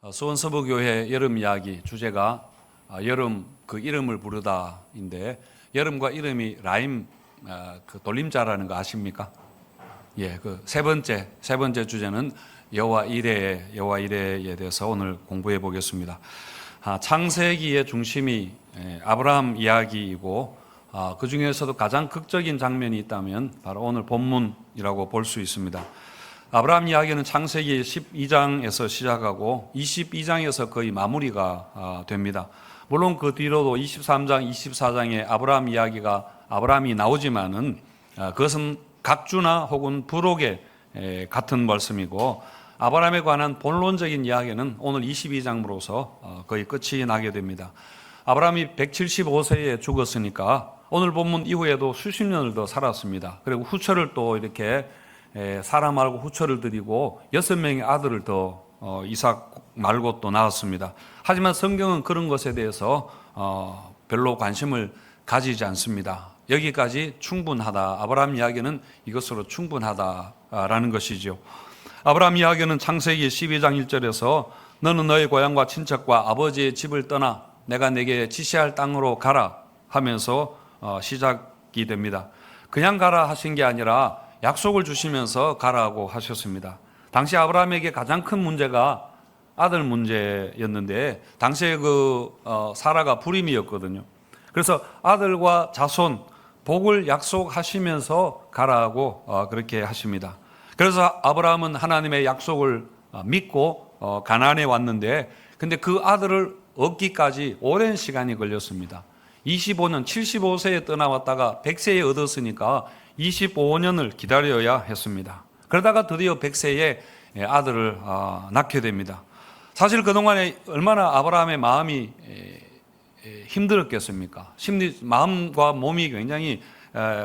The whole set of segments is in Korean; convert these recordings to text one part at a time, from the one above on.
수원서부교회 여름 이야기 주제가 여름 그 이름을 부르다인데, 여름과 이름이 라임 그 돌림자라는 거 아십니까? 예, 그 세 번째 주제는 여호와 이레에 대해서 오늘 공부해 보겠습니다. 창세기의 중심이 아브라함 이야기이고, 그 중에서도 가장 극적인 장면이 있다면 바로 오늘 본문이라고 볼 수 있습니다. 아브라함 이야기는 창세기 12장에서 시작하고 22장에서 거의 마무리가 됩니다. 물론 그 뒤로도 23장, 24장에 아브라함 이야기가 아브라함이 나오지만은 그것은 각주나 혹은 부록의 같은 말씀이고, 아브라함에 관한 본론적인 이야기는 오늘 22장으로서 거의 끝이 나게 됩니다. 아브라함이 175세에 죽었으니까 오늘 본문 이후에도 수십 년을 더 살았습니다. 그리고 후처를 또 이렇게 사람하고 후처를 드리고 6명의 아들을 더 이삭 말고 또 낳았습니다. 하지만 성경은 그런 것에 대해서 별로 관심을 가지지 않습니다. 여기까지 충분하다. 아브라함 이야기는 이것으로 충분하다라는 것이죠. 아브라함 이야기는 창세기 12장 1절에서 너는 너의 고향과 친척과 아버지의 집을 떠나 내가 내게 지시할 땅으로 가라 하면서 시작이 됩니다. 그냥 가라 하신 게 아니라 약속을 주시면서 가라고 하셨습니다. 당시 아브라함에게 가장 큰 문제가 아들 문제였는데, 당시에 사라가 불임이었거든요. 그래서 아들과 자손 복을 약속하시면서 가라고 그렇게 하십니다. 그래서 아브라함은 하나님의 약속을 믿고 가나안에 왔는데, 근데 그 아들을 얻기까지 오랜 시간이 걸렸습니다. 25년, 75세에 떠나왔다가 100세에 얻었으니까 25년을 기다려야 했습니다. 그러다가 드디어 100세에 아들을 낳게 됩니다. 사실 그동안에 얼마나 아브라함의 마음이 힘들었겠습니까? 마음과 몸이 굉장히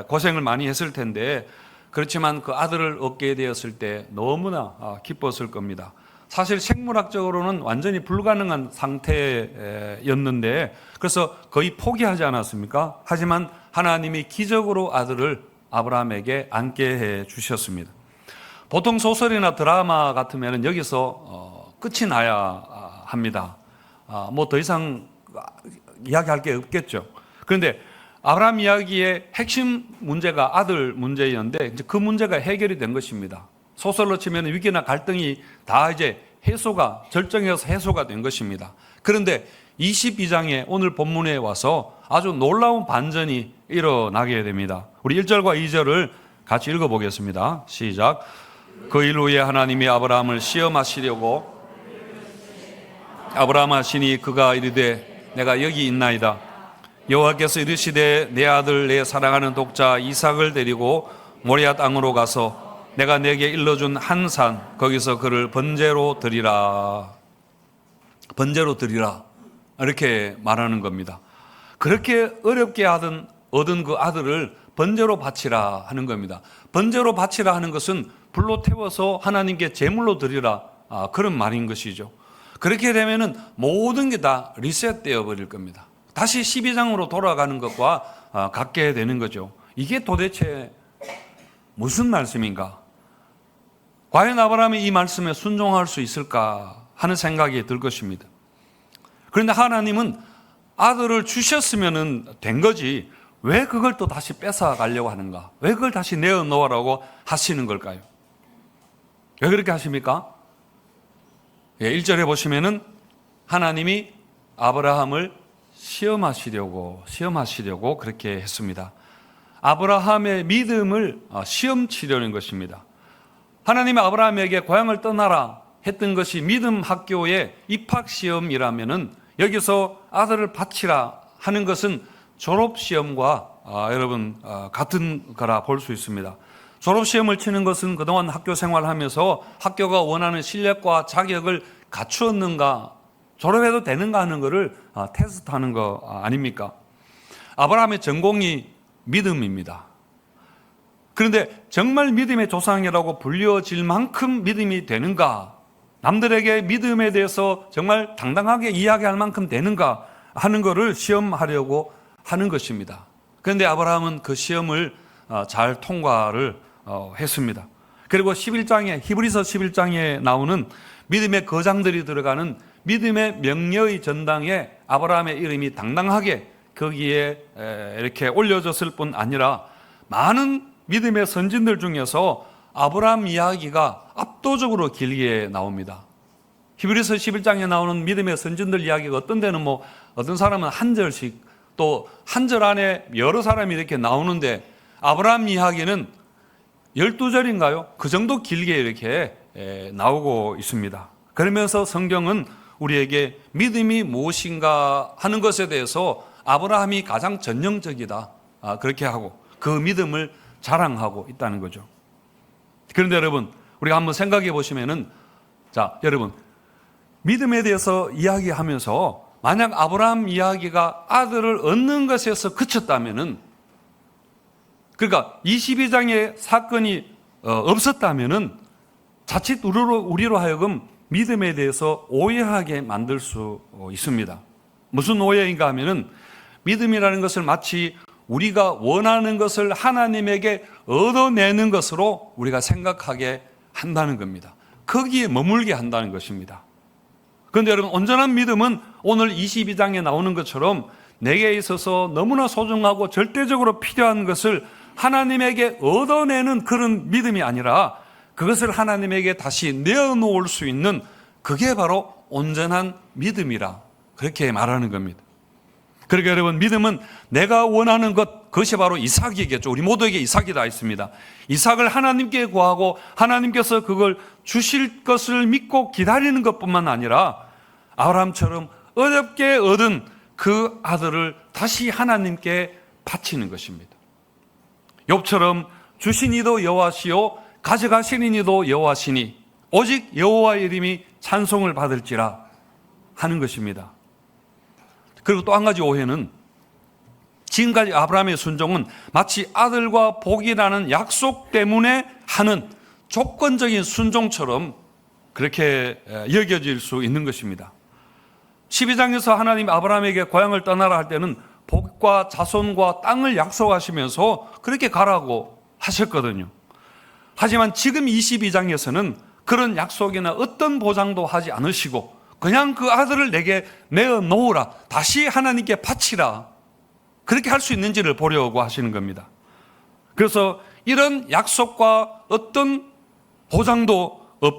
고생을 많이 했을 텐데, 그렇지만 그 아들을 얻게 되었을 때 너무나 기뻤을 겁니다. 사실 생물학적으로는 완전히 불가능한 상태였는데, 그래서 거의 포기하지 않았습니까? 하지만 하나님이 기적으로 아들을 아브라함에게 안게 해 주셨습니다. 보통 소설이나 드라마 같으면 여기서 끝이 나야 합니다. 뭐 더 이상 이야기할 게 없겠죠. 그런데 아브라함 이야기의 핵심 문제가 아들 문제였는데, 이제 그 문제가 해결이 된 것입니다. 소설로 치면 위기나 갈등이 다 이제 절정해서 해소가 된 것입니다. 그런데 22장에 오늘 본문에 와서 아주 놀라운 반전이 일어나게 됩니다. 우리 1절과 2절을 같이 읽어보겠습니다. 시작. 그 일 후에 하나님이 아브라함을 시험하시려고 아브라함 하시니 그가 이르되 내가 여기 있나이다. 여호와께서 이르시되 내 아들 내 사랑하는 독자 이삭을 데리고 모리아 땅으로 가서 내가 내게 일러준 한 산 거기서 그를 번제로 드리라. 이렇게 말하는 겁니다. 그렇게 어렵게 얻은 그 아들을 번제로 바치라 하는 겁니다. 번제로 바치라 하는 것은 불로 태워서 하나님께 제물로 드리라, 그런 말인 것이죠. 그렇게 되면은 모든 게 다 리셋되어 버릴 겁니다. 다시 12장으로 돌아가는 것과 같게 되는 거죠. 이게 도대체 무슨 말씀인가? 과연 아브라함이 이 말씀에 순종할 수 있을까 하는 생각이 들 것입니다. 그런데 하나님은 아들을 주셨으면 된 거지, 왜 그걸 또 다시 뺏어 가려고 하는가? 왜 그걸 다시 내어놓으라고 하시는 걸까요? 왜 그렇게 하십니까? 1절에 보시면은 하나님이 아브라함을 시험하시려고 그렇게 했습니다. 아브라함의 믿음을 시험 치려는 것입니다. 하나님이 아브라함에게 고향을 떠나라 했던 것이 믿음 학교의 입학 시험이라면은, 여기서 아들을 바치라 하는 것은 졸업 시험과 여러분 같은 거라 볼 수 있습니다. 졸업 시험을 치는 것은 그동안 학교 생활하면서 학교가 원하는 실력과 자격을 갖추었는가, 졸업해도 되는가 하는 것을 테스트하는 거 아닙니까? 아브라함의 전공이 믿음입니다. 그런데 정말 믿음의 조상이라고 불려질 만큼 믿음이 되는가, 남들에게 믿음에 대해서 정말 당당하게 이야기할 만큼 되는가 하는 것을 시험하려고 하는 것입니다. 그런데 아브라함은 그 시험을 잘 통과를 했습니다. 그리고 11장에 히브리서 11장에 나오는 믿음의 거장들이 들어가는 믿음의 명예의 전당에 아브라함의 이름이 당당하게 거기에 이렇게 올려졌을 뿐 아니라 많은 믿음의 선진들 중에서 아브라함 이야기가 압도적으로 길게 나옵니다. 히브리서 11장에 나오는 믿음의 선진들 이야기가 어떤 데는 어떤 사람은 한 절씩, 또 한 절 안에 여러 사람이 이렇게 나오는데 아브라함 이야기는 12절인가요? 그 정도 길게 이렇게 나오고 있습니다. 그러면서 성경은 우리에게 믿음이 무엇인가 하는 것에 대해서 아브라함이 가장 전형적이다, 그렇게 하고 그 믿음을 자랑하고 있다는 거죠. 그런데 여러분, 우리가 한번 생각해 보시면은, 자, 여러분, 믿음에 대해서 이야기하면서 만약 아브라함 이야기가 아들을 얻는 것에서 그쳤다면은, 그러니까 22장의 사건이 없었다면은 자칫 우리로 하여금 믿음에 대해서 오해하게 만들 수 있습니다. 무슨 오해인가 하면은, 믿음이라는 것을 마치 우리가 원하는 것을 하나님에게 얻어내는 것으로 우리가 생각하게 한다는 겁니다. 거기에 머물게 한다는 것입니다. 그런데 여러분, 온전한 믿음은 오늘 22장에 나오는 것처럼 내게 있어서 너무나 소중하고 절대적으로 필요한 것을 하나님에게 얻어내는 그런 믿음이 아니라 그것을 하나님에게 다시 내어놓을 수 있는, 그게 바로 온전한 믿음이라 그렇게 말하는 겁니다. 그러니까 여러분, 믿음은 내가 원하는 것, 그것이 바로 이삭이겠죠. 우리 모두에게 이삭이 다 있습니다. 이삭을 하나님께 구하고 하나님께서 그걸 주실 것을 믿고 기다리는 것뿐만 아니라 아브라함처럼 어렵게 얻은 그 아들을 다시 하나님께 바치는 것입니다. 욥처럼 주신 이도 여호와시요 가져가시는 이도 여호와시니 오직 여호와의 이름이 찬송을 받을지라 하는 것입니다. 그리고 또 한 가지 오해는, 지금까지 아브라함의 순종은 마치 아들과 복이라는 약속 때문에 하는 조건적인 순종처럼 그렇게 여겨질 수 있는 것입니다. 12장에서 하나님 아브라함에게 고향을 떠나라 할 때는 복과 자손과 땅을 약속하시면서 그렇게 가라고 하셨거든요. 하지만 지금 22장에서는 그런 약속이나 어떤 보장도 하지 않으시고 그냥 그 아들을 내게 내어놓으라, 다시 하나님께 바치라, 그렇게 할 수 있는지를 보려고 하시는 겁니다. 그래서 이런 약속과 어떤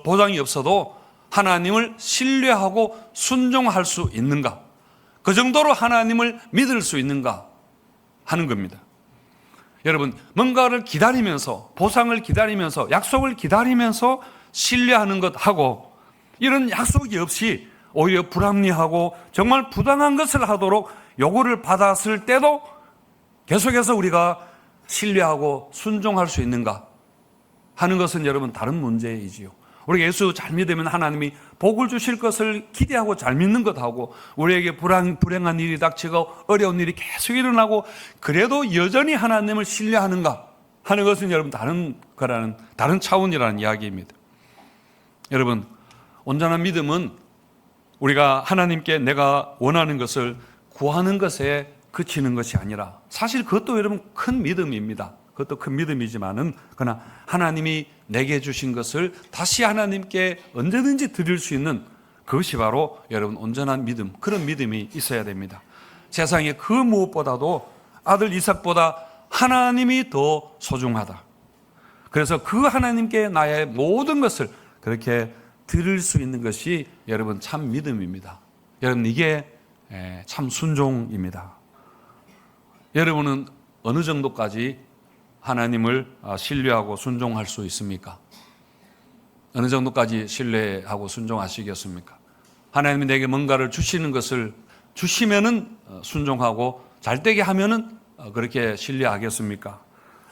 보장이 없어도 하나님을 신뢰하고 순종할 수 있는가, 그 정도로 하나님을 믿을 수 있는가 하는 겁니다. 여러분, 뭔가를 기다리면서, 보상을 기다리면서, 약속을 기다리면서 신뢰하는 것하고 이런 약속이 없이 오히려 불합리하고 정말 부당한 것을 하도록 요구를 받았을 때도 계속해서 우리가 신뢰하고 순종할 수 있는가 하는 것은 여러분 다른 문제이지요. 우리가 예수 잘 믿으면 하나님이 복을 주실 것을 기대하고 잘 믿는 것하고, 우리에게 불행한 일이 닥치고 어려운 일이 계속 일어나고 그래도 여전히 하나님을 신뢰하는가 하는 것은 여러분 다른 차원이라는 이야기입니다. 여러분, 온전한 믿음은 우리가 하나님께 내가 원하는 것을 구하는 것에 그치는 것이 아니라, 사실 그것도 여러분 큰 믿음입니다. 그것도 큰 믿음이지만은, 그러나 하나님이 내게 주신 것을 다시 하나님께 언제든지 드릴 수 있는, 그것이 바로 여러분 온전한 믿음, 그런 믿음이 있어야 됩니다. 세상에 그 무엇보다도 아들 이삭보다 하나님이 더 소중하다. 그래서 그 하나님께 나의 모든 것을 그렇게 드릴 수 있는 것이 여러분 참 믿음입니다. 여러분, 이게 참 순종입니다. 여러분은 어느 정도까지 하나님을 신뢰하고 순종할 수 있습니까? 어느 정도까지 신뢰하고 순종하시겠습니까? 하나님이 내게 뭔가를 주시는 것을 주시면은 순종하고 잘 되게 하면은 그렇게 신뢰하겠습니까?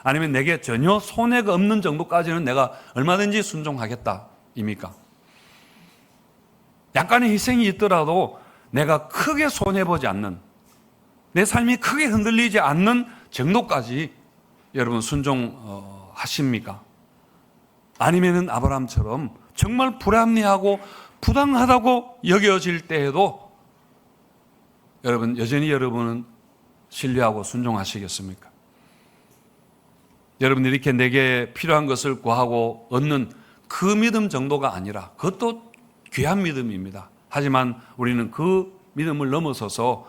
아니면 내게 전혀 손해가 없는 정도까지는 내가 얼마든지 순종하겠다입니까? 약간의 희생이 있더라도 내가 크게 손해보지 않는, 내 삶이 크게 흔들리지 않는 정도까지 여러분 순종하십니까? 아니면은 아브라함처럼 정말 불합리하고 부당하다고 여겨질 때에도 여러분 여전히 여러분은 신뢰하고 순종하시겠습니까? 여러분 이렇게 내게 필요한 것을 구하고 얻는 그 믿음 정도가 아니라 그것도 귀한 믿음입니다. 하지만 우리는 그 믿음을 넘어서서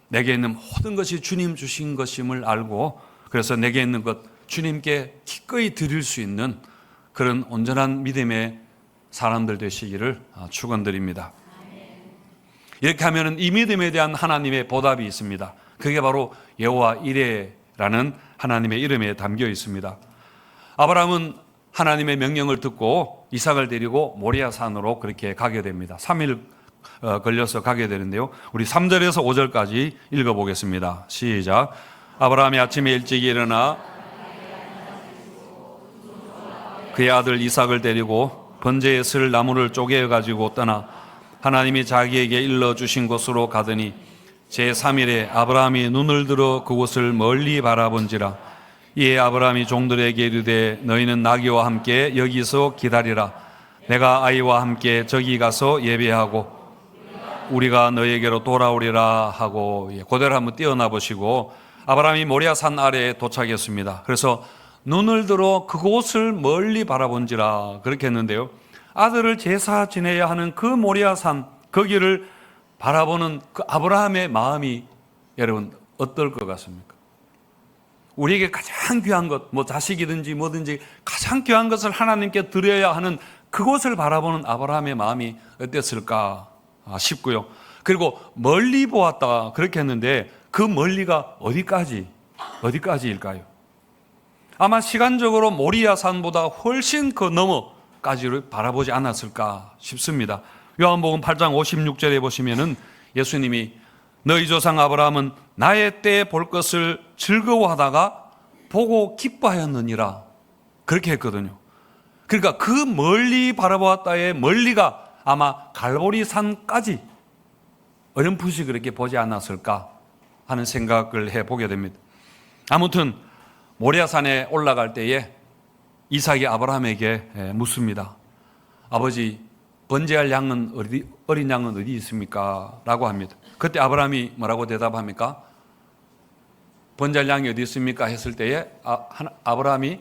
내게 있는 모든 것이 주님 주신 것임을 알고 그래서 내게 있는 것 주님께 기꺼이 드릴 수 있는 그런 온전한 믿음의 사람들 되시기를 축원드립니다. 이렇게 하면 이 믿음에 대한 하나님의 보답이 있습니다. 그게 바로 여호와 이레라는 하나님의 이름에 담겨 있습니다. 아브라함은 하나님의 명령을 듣고 이삭을 데리고 모리아 산으로 그렇게 가게 됩니다. 3일 걸려서 가게 되는데요. 우리 3절에서 5절까지 읽어보겠습니다. 시작. 아브라함이 아침에 일찍 일어나 그의 아들 이삭을 데리고 번제에 쓸 나무를 쪼개 가지고 떠나 하나님이 자기에게 일러주신 곳으로 가더니 제3일에 아브라함이 눈을 들어 그곳을 멀리 바라본지라. 이에 아브라함이 종들에게 이르되 너희는 나귀와 함께 여기서 기다리라. 내가 아이와 함께 저기 가서 예배하고 우리가 너희에게로 돌아오리라 하고 그대로 한번 뛰어나 보시고 아브라함이 모리아 산 아래에 도착했습니다. 그래서 눈을 들어 그곳을 멀리 바라본지라 그렇게 했는데요. 아들을 제사 지내야 하는 그 모리아 산 거기를 바라보는 그 아브라함의 마음이 여러분 어떨 것 같습니까? 우리에게 가장 귀한 것, 뭐 자식이든지 뭐든지 가장 귀한 것을 하나님께 드려야 하는 그곳을 바라보는 아브라함의 마음이 어땠을까 싶고요. 그리고 멀리 보았다 그렇게 했는데 그 멀리가 어디까지일까요? 아마 시간적으로 모리아 산보다 훨씬 그 너머까지를 바라보지 않았을까 싶습니다. 요한복음 8장 56절에 보시면은 예수님이 너희 조상 아브라함은 나의 때에 볼 것을 즐거워하다가 보고 기뻐하였느니라 그렇게 했거든요. 그러니까 그 멀리 바라보았다의 멀리가 아마 갈보리 산까지 어렴풋이 그렇게 보지 않았을까 하는 생각을 해보게 됩니다. 아무튼 모리아 산에 올라갈 때에 이삭이 아브라함에게 묻습니다. 아버지, 번제할 양은 어린 양은 어디 있습니까? 라고 합니다. 그때 아브라함이 뭐라고 대답합니까? 번제할 양이 어디 있습니까? 했을 때에 아브라함이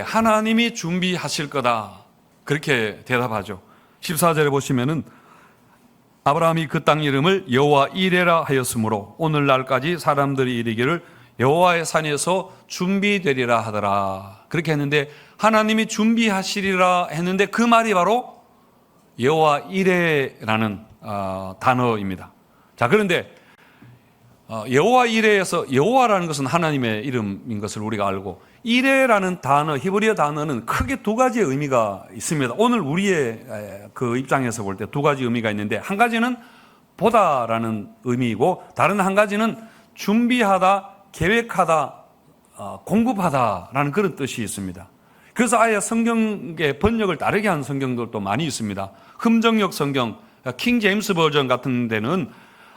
하나님이 준비하실 거다 그렇게 대답하죠. 14절에 보시면은 아브라함이 그 땅 이름을 여호와 이레라 하였으므로 오늘날까지 사람들이 이르기를 여호와의 산에서 준비되리라 하더라 그렇게 했는데 하나님이 준비하시리라 했는데 그 말이 바로 여호와 이레라는 단어입니다. 자, 그런데 여호와 이레에서 여호와라는 것은 하나님의 이름인 것을 우리가 알고 이레라는 단어, 히브리어 단어는 크게 두 가지의 의미가 있습니다. 오늘 우리의 그 입장에서 볼 때 두 가지 의미가 있는데 한 가지는 보다라는 의미이고 다른 한 가지는 준비하다, 계획하다, 공급하다라는 그런 뜻이 있습니다. 그래서 아예 성경의 번역을 다르게 한 성경들도 많이 있습니다. 흠정역 성경, 킹 제임스 버전 같은 데는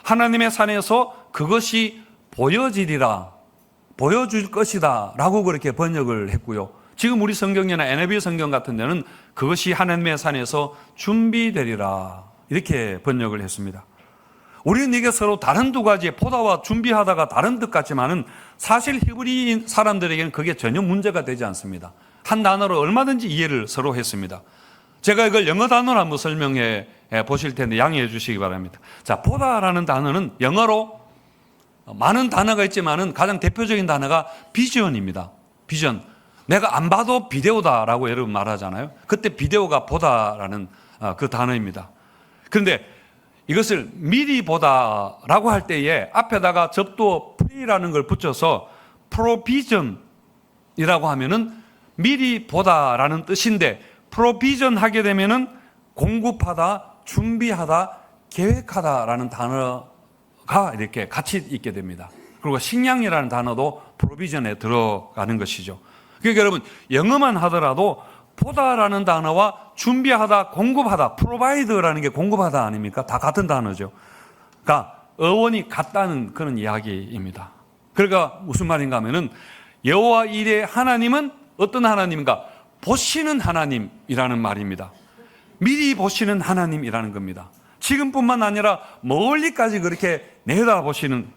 하나님의 산에서 그것이 보여지리라, 보여줄 것이다 라고 그렇게 번역을 했고요. 지금 우리 성경이나 NIV 성경 같은 데는 그것이 하나님의 산에서 준비되리라 이렇게 번역을 했습니다. 우리는 이게 서로 다른 두 가지의 보다와 준비하다가 다른 뜻 같지만은 사실 히브리 사람들에게는 그게 전혀 문제가 되지 않습니다. 한 단어로 얼마든지 이해를 서로 했습니다. 제가 이걸 영어 단어로 한번 설명해 보실 텐데 양해해 주시기 바랍니다. 자, 보다라는 단어는 영어로 많은 단어가 있지만은 가장 대표적인 단어가 비전입니다. 비전. 내가 안 봐도 비데오다라고 여러분 말하잖아요. 그때 비데오가 보다라는 그 단어입니다. 그런데 이것을 미리 보다라고 할 때에 앞에다가 접두어 프리라는 걸 붙여서 프로비전이라고 하면은 미리 보다라는 뜻인데 프로비전 하게 되면은 공급하다, 준비하다, 계획하다라는 단어가 이렇게 같이 있게 됩니다. 그리고 식량이라는 단어도 프로비전에 들어가는 것이죠. 그러니까 여러분 영어만 하더라도 보다라는 단어와 준비하다, 공급하다, 프로바이드라는 게 공급하다 아닙니까? 다 같은 단어죠. 그러니까 어원이 같다는 그런 이야기입니다. 그러니까 무슨 말인가 하면은 여호와 이레 하나님은 어떤 하나님인가? 보시는 하나님이라는 말입니다. 미리 보시는 하나님이라는 겁니다. 지금뿐만 아니라 멀리까지 그렇게 내다보시는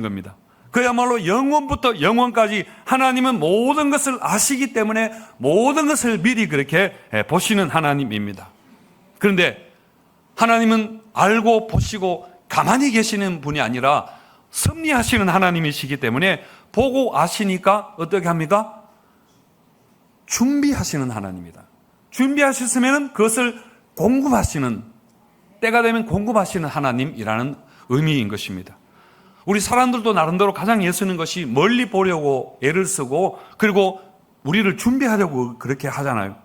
겁니다. 그야말로 영원부터 영원까지 하나님은 모든 것을 아시기 때문에 모든 것을 미리 그렇게 보시는 하나님입니다. 그런데 하나님은 알고 보시고 가만히 계시는 분이 아니라 섭리하시는 하나님이시기 때문에 보고 아시니까 어떻게 합니까? 준비하시는 하나님이다. 준비하셨으면 그것을 공급하시는, 때가 되면 공급하시는 하나님이라는 의미인 것입니다. 우리 사람들도 나름대로 가장 애쓰는 것이 멀리 보려고 애를 쓰고 그리고 우리를 준비하려고 그렇게 하잖아요.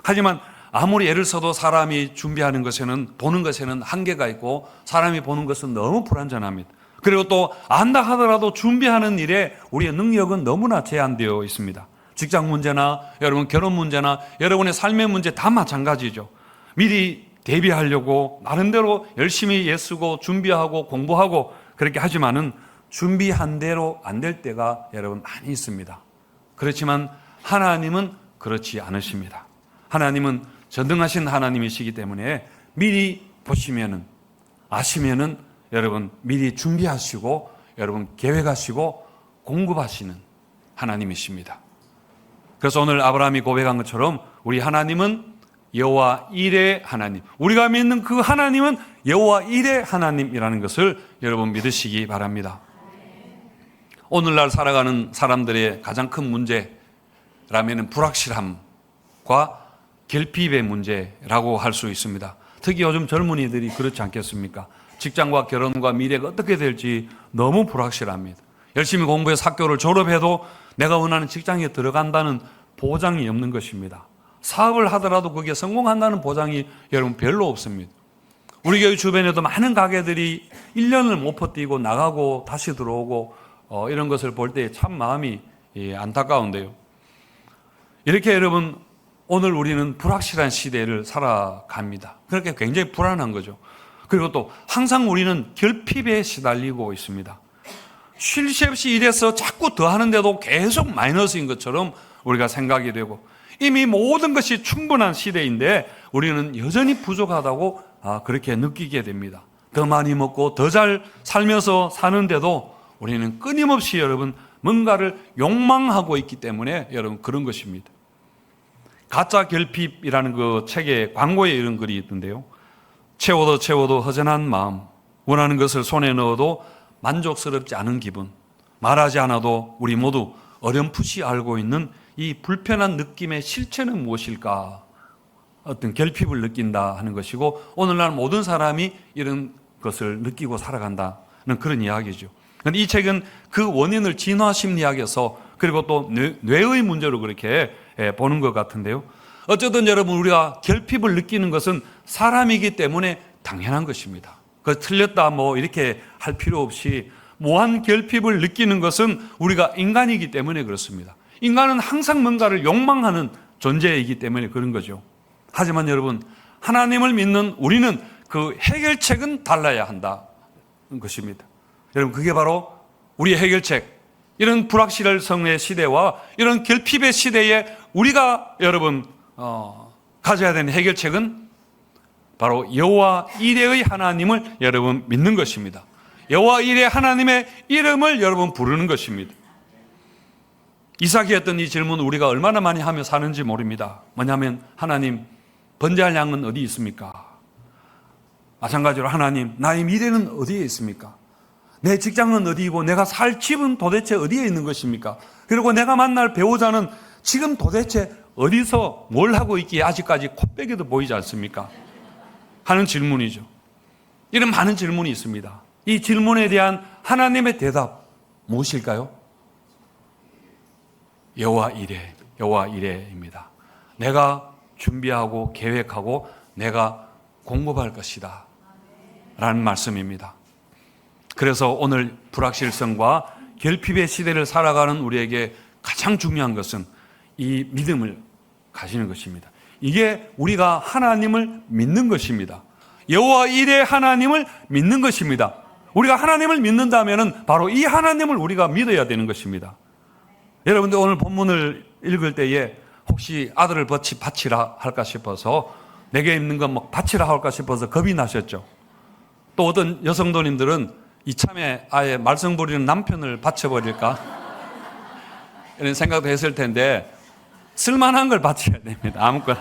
하지만 아무리 애를 써도 사람이 준비하는 것에는, 보는 것에는 한계가 있고 사람이 보는 것은 너무 불완전합니다. 그리고 또 안다 하더라도 준비하는 일에 우리의 능력은 너무나 제한되어 있습니다. 직장 문제나 여러분 결혼 문제나 여러분의 삶의 문제 다 마찬가지죠. 미리 대비하려고 나름대로 열심히 애쓰고 준비하고 공부하고 그렇게 하지만은 준비한 대로 안 될 때가 여러분 많이 있습니다. 그렇지만 하나님은 그렇지 않으십니다. 하나님은 전능하신 하나님이시기 때문에 미리 보시면은, 아시면은 여러분 미리 준비하시고 여러분 계획하시고 공급하시는 하나님이십니다. 그래서 오늘 아브라함이 고백한 것처럼 우리 하나님은 여호와 일의 하나님, 우리가 믿는 그 하나님은 여호와 일의 하나님이라는 것을 여러분 믿으시기 바랍니다. 오늘날 살아가는 사람들의 가장 큰 문제라면 불확실함과 결핍의 문제라고 할 수 있습니다. 특히 요즘 젊은이들이 그렇지 않겠습니까? 직장과 결혼과 미래가 어떻게 될지 너무 불확실합니다. 열심히 공부해서 학교를 졸업해도 내가 원하는 직장에 들어간다는 보장이 없는 것입니다. 사업을 하더라도 그게 성공한다는 보장이 여러분 별로 없습니다. 우리 교회 주변에도 많은 가게들이 1년을 못 버티고 나가고 다시 들어오고 이런 것을 볼 때 참 마음이 안타까운데요. 이렇게 여러분 오늘 우리는 불확실한 시대를 살아갑니다. 그렇게 굉장히 불안한 거죠. 그리고 또 항상 우리는 결핍에 시달리고 있습니다. 쉴 새 없이 일해서 자꾸 더 하는데도 계속 마이너스인 것처럼 우리가 생각이 되고 이미 모든 것이 충분한 시대인데 우리는 여전히 부족하다고 그렇게 느끼게 됩니다. 더 많이 먹고 더 잘 살면서 사는데도 우리는 끊임없이 여러분 뭔가를 욕망하고 있기 때문에 여러분 그런 것입니다. 가짜 결핍이라는 그 책에 광고에 이런 글이 있던데요. 채워도 허전한 마음, 원하는 것을 손에 넣어도 만족스럽지 않은 기분, 말하지 않아도 우리 모두 어렴풋이 알고 있는 이 불편한 느낌의 실체는 무엇일까? 어떤 결핍을 느낀다 하는 것이고 오늘날 모든 사람이 이런 것을 느끼고 살아간다는 그런 이야기죠. 이 책은 그 원인을 진화심리학에서 그리고 또 뇌의 문제로 그렇게 보는 것 같은데요. 어쨌든 여러분 우리가 결핍을 느끼는 것은 사람이기 때문에 당연한 것입니다. 그 틀렸다 뭐 이렇게 할 필요 없이 무한 결핍을 느끼는 것은 우리가 인간이기 때문에 그렇습니다. 인간은 항상 뭔가를 욕망하는 존재이기 때문에 그런 거죠. 하지만 여러분 하나님을 믿는 우리는 그 해결책은 달라야 한다는 것입니다. 여러분 그게 바로 우리의 해결책, 이런 불확실성의 시대와 이런 결핍의 시대에 우리가 여러분 가져야 되는 해결책은 바로 여호와 이레의 하나님을 여러분 믿는 것입니다. 여호와 이레 하나님의 이름을 여러분 부르는 것입니다. 이삭이 했던 이 질문을 우리가 얼마나 많이 하며 사는지 모릅니다. 뭐냐면 하나님 번제할 양은 어디 있습니까? 마찬가지로 하나님 나의 미래는 어디에 있습니까? 내 직장은 어디이고 내가 살 집은 도대체 어디에 있는 것입니까? 그리고 내가 만날 배우자는 지금 도대체 어디서 뭘 하고 있기에 아직까지 코빼기도 보이지 않습니까? 하는 질문이죠. 이런 많은 질문이 있습니다. 이 질문에 대한 하나님의 대답 무엇일까요? 여호와 이레입니다. 내가 준비하고 계획하고 내가 공급할 것이다 라는 말씀입니다. 그래서 오늘 불확실성과 결핍의 시대를 살아가는 우리에게 가장 중요한 것은 이 믿음을 가지는 것입니다. 이게 우리가 하나님을 믿는 것입니다. 여호와 이레 하나님을 믿는 것입니다. 우리가 하나님을 믿는다면 바로 이 하나님을 우리가 믿어야 되는 것입니다. 여러분들 오늘 본문을 읽을 때에 혹시 아들을 바치라 할까 싶어서 내게 있는 건 막 바치라 할까 싶어서 겁이 나셨죠. 또 어떤 여성도님들은 이참에 아예 말썽 부리는 남편을 바쳐버릴까? 이런 생각도 했을 텐데 쓸만한 걸 바쳐야 됩니다. 아무거나.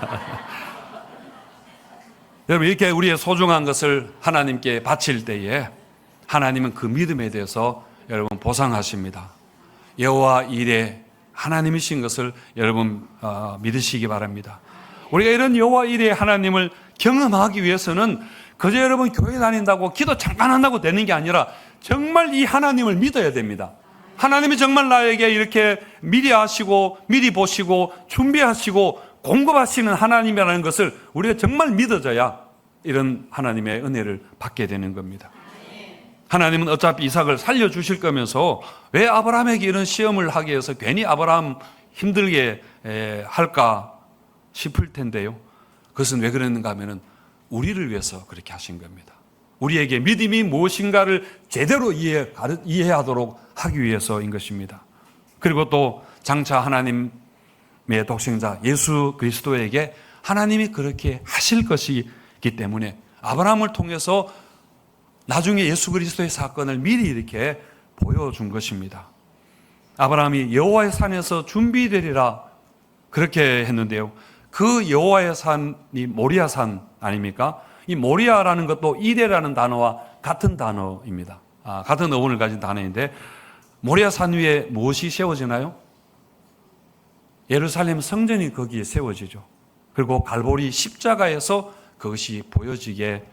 여러분, 이렇게 우리의 소중한 것을 하나님께 바칠 때에 하나님은 그 믿음에 대해서 여러분 보상하십니다. 여호와 일에 하나님이신 것을 여러분 믿으시기 바랍니다. 우리가 이런 여호와 일에 하나님을 경험하기 위해서는 그저 여러분 교회 다닌다고 기도 잠깐 한다고 되는 게 아니라 정말 이 하나님을 믿어야 됩니다. 하나님이 정말 나에게 이렇게 미리 하시고 미리 보시고 준비하시고 공급하시는 하나님이라는 것을 우리가 정말 믿어져야 이런 하나님의 은혜를 받게 되는 겁니다. 하나님은 어차피 이삭을 살려주실 거면서 왜 아브라함에게 이런 시험을 하기 위해서 괜히 아브라함 힘들게 할까 싶을 텐데요. 그것은 왜 그랬는가 하면은 우리를 위해서 그렇게 하신 겁니다. 우리에게 믿음이 무엇인가를 제대로 이해하도록 하기 위해서인 것입니다. 그리고 또 장차 하나님의 독생자 예수 그리스도에게 하나님이 그렇게 하실 것이기 때문에 아브라함을 통해서 나중에 예수 그리스도의 사건을 미리 이렇게 보여준 것입니다. 아브라함이 여호와의 산에서 준비되리라 그렇게 했는데요. 그 여호와의 산이 모리아산 아닙니까? 이 모리아라는 것도 이레라는 단어와 같은 단어입니다. 같은 어원을 가진 단어인데 모리아산 위에 무엇이 세워지나요? 예루살렘 성전이 거기에 세워지죠. 그리고 갈보리 십자가에서 그것이 보여지게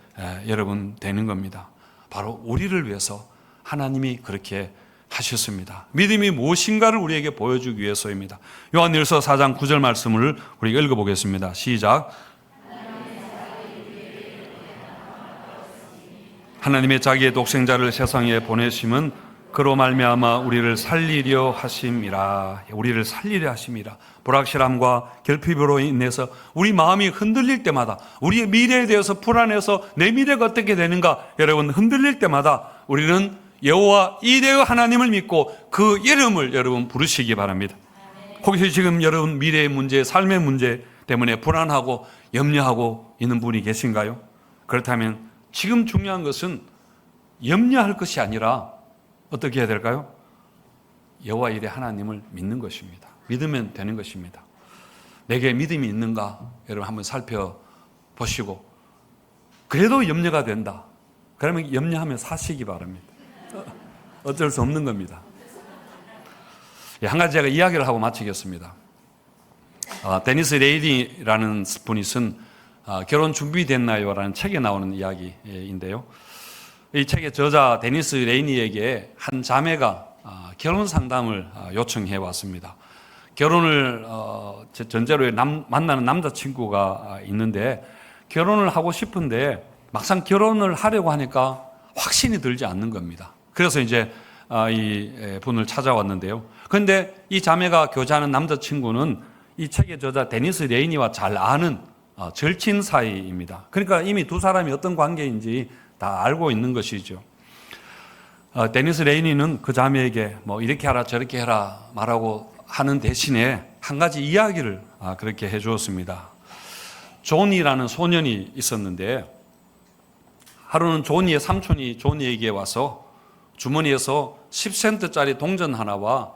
여러분 되는 겁니다. 바로 우리를 위해서 하나님이 그렇게 하셨습니다. 믿음이 무엇인가를 우리에게 보여주기 위해서입니다. 요한일서 4장 9절 말씀을 우리가 읽어보겠습니다. 시작. 하나님의 자기의 독생자를 세상에 보내심은 그로 말미암아 우리를 살리려 하심이라. 우리를 살리려 하심이라. 불확실함과 결핍으로 인해서 우리 마음이 흔들릴 때마다, 우리의 미래에 대해서 불안해서 내 미래가 어떻게 되는가 여러분 흔들릴 때마다 우리는 여호와 이레의 하나님을 믿고 그 이름을 여러분 부르시기 바랍니다. 혹시 지금 여러분 미래의 문제, 삶의 문제 때문에 불안하고 염려하고 있는 분이 계신가요? 그렇다면 지금 중요한 것은 염려할 것이 아니라 어떻게 해야 될까요? 여호와 이레 하나님을 믿는 것입니다. 믿으면 되는 것입니다. 내게 믿음이 있는가 여러분 한번 살펴보시고 그래도 염려가 된다. 그러면 염려하면 사시기 바랍니다. 어쩔 수 없는 겁니다. 한 가지 제가 이야기를 하고 마치겠습니다. 데니스 레이니라는 분이 쓴 결혼 준비됐나요? 라는 책에 나오는 이야기인데요. 이 책의 저자 데니스 레이니에게 한 자매가 결혼 상담을 요청해 왔습니다. 결혼을 전제로 만나는 남자친구가 있는데 결혼을 하고 싶은데 막상 결혼을 하려고 하니까 확신이 들지 않는 겁니다. 그래서 이제 이 분을 찾아왔는데요. 그런데 이 자매가 교제하는 남자친구는 이 책의 저자 데니스 레이니와 잘 아는 절친 사이입니다. 그러니까 이미 두 사람이 어떤 관계인지 다 알고 있는 것이죠. 데니스 레이니는 그 자매에게 뭐 이렇게 하라 저렇게 해라 말하고 하는 대신에 한 가지 이야기를 그렇게 해 주었습니다. 존이라는 소년이 있었는데 하루는 조니의 삼촌이 조니에게 와서 주머니에서 10센트짜리 동전 하나와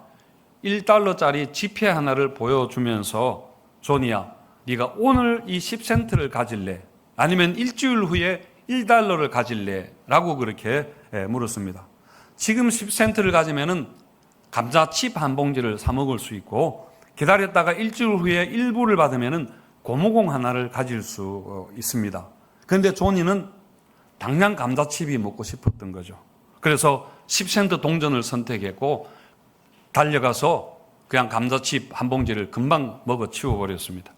1달러짜리 지폐 하나를 보여주면서 조니야, 네가 오늘 이 10센트를 가질래? 아니면 일주일 후에 1달러를 가질래? 라고 그렇게 물었습니다. 지금 10센트를 가지면은 감자칩 한 봉지를 사 먹을 수 있고 기다렸다가 일주일 후에 일부를 받으면은 고무공 하나를 가질 수 있습니다. 그런데 조니는 당장 감자칩이 먹고 싶었던 거죠. 그래서 10센트 동전을 선택했고 달려가서 그냥 감자칩 한 봉지를 금방 먹어 치워버렸습니다.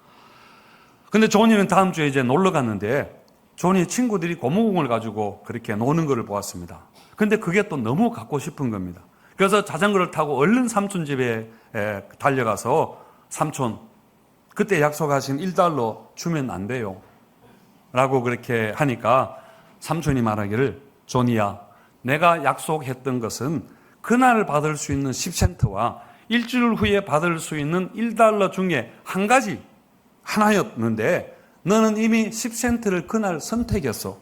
근데 조니는 다음 주에 이제 놀러 갔는데 조니의 친구들이 고무공을 가지고 그렇게 노는 것을 보았습니다. 근데 그게 또 너무 갖고 싶은 겁니다. 그래서 자전거를 타고 얼른 삼촌 집에 달려가서 삼촌, 그때 약속하신 1달러 주면 안 돼요. 라고 그렇게 하니까 삼촌이 말하기를 조니야, 내가 약속했던 것은 그날 받을 수 있는 10센트와 일주일 후에 받을 수 있는 1달러 중에 한 가지, 하나였는데 너는 이미 10센트를 그날 선택했어.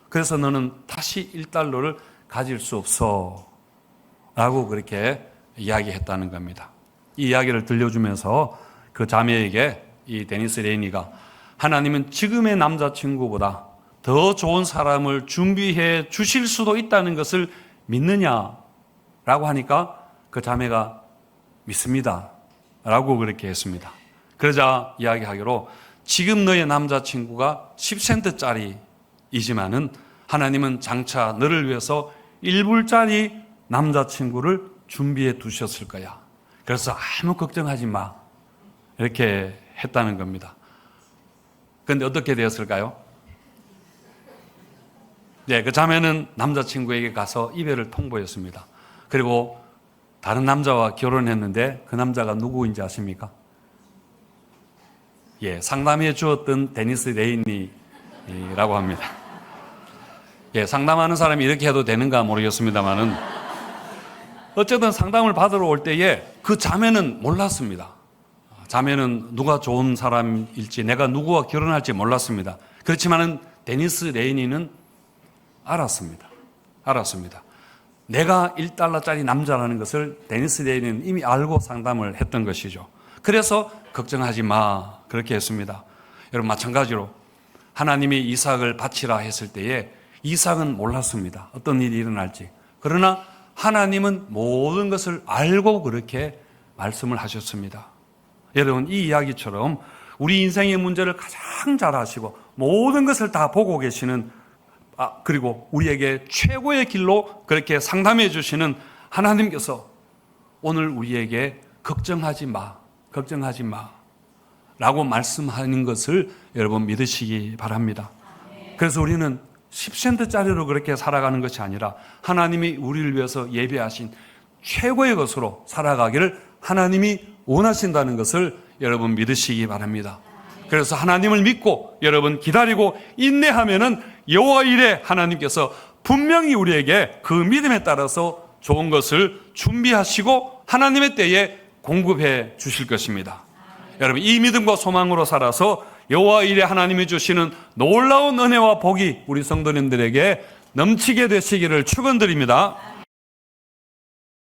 그래서 너는 다시 1달러를 가질 수 없어 라고 그렇게 이야기했다는 겁니다. 이 이야기를 들려주면서 그 자매에게 이 데니스 레이니가 하나님은 지금의 남자친구보다 더 좋은 사람을 준비해 주실 수도 있다는 것을 믿느냐라고 하니까 그 자매가 믿습니다 라고 그렇게 했습니다. 그러자 이야기하기로 지금 너의 남자친구가 10센트짜리이지만은 하나님은 장차 너를 위해서 1불짜리 남자친구를 준비해 두셨을 거야. 그래서 아무 걱정하지 마. 이렇게 했다는 겁니다. 그런데 어떻게 되었을까요? 네, 그 자매는 남자친구에게 가서 이별을 통보했습니다. 그리고 다른 남자와 결혼했는데 그 남자가 누구인지 아십니까? 예, 상담해 주었던 데니스 레이니라고 합니다. 예, 상담하는 사람이 이렇게 해도 되는가 모르겠습니다만은 어쨌든 상담을 받으러 올 때에 그 자매는 몰랐습니다. 자매는 누가 좋은 사람일지 내가 누구와 결혼할지 몰랐습니다. 그렇지만은 데니스 레이니는 알았습니다. 내가 1달러짜리 남자라는 것을 데니스 레이니는 이미 알고 상담을 했던 것이죠. 그래서 걱정하지 마 그렇게 했습니다. 여러분 마찬가지로 하나님이 이삭을 바치라 했을 때에 이삭은 몰랐습니다. 어떤 일이 일어날지. 그러나 하나님은 모든 것을 알고 그렇게 말씀을 하셨습니다. 여러분 이 이야기처럼 우리 인생의 문제를 가장 잘 아시고 모든 것을 다 보고 계시는 그리고 우리에게 최고의 길로 그렇게 상담해 주시는 하나님께서 오늘 우리에게 걱정하지 마 라고 말씀하는 것을 여러분 믿으시기 바랍니다. 그래서 우리는 10센트짜리로 그렇게 살아가는 것이 아니라 하나님이 우리를 위해서 예배하신 최고의 것으로 살아가기를 하나님이 원하신다는 것을 여러분 믿으시기 바랍니다. 그래서 하나님을 믿고 여러분 기다리고 인내하면은 여호와 일에 하나님께서 분명히 우리에게 그 믿음에 따라서 좋은 것을 준비하시고 하나님의 때에 공급해 주실 것입니다. 여러분 이 믿음과 소망으로 살아서 여호와 일에 하나님이 주시는 놀라운 은혜와 복이 우리 성도님들에게 넘치게 되시기를 축원드립니다.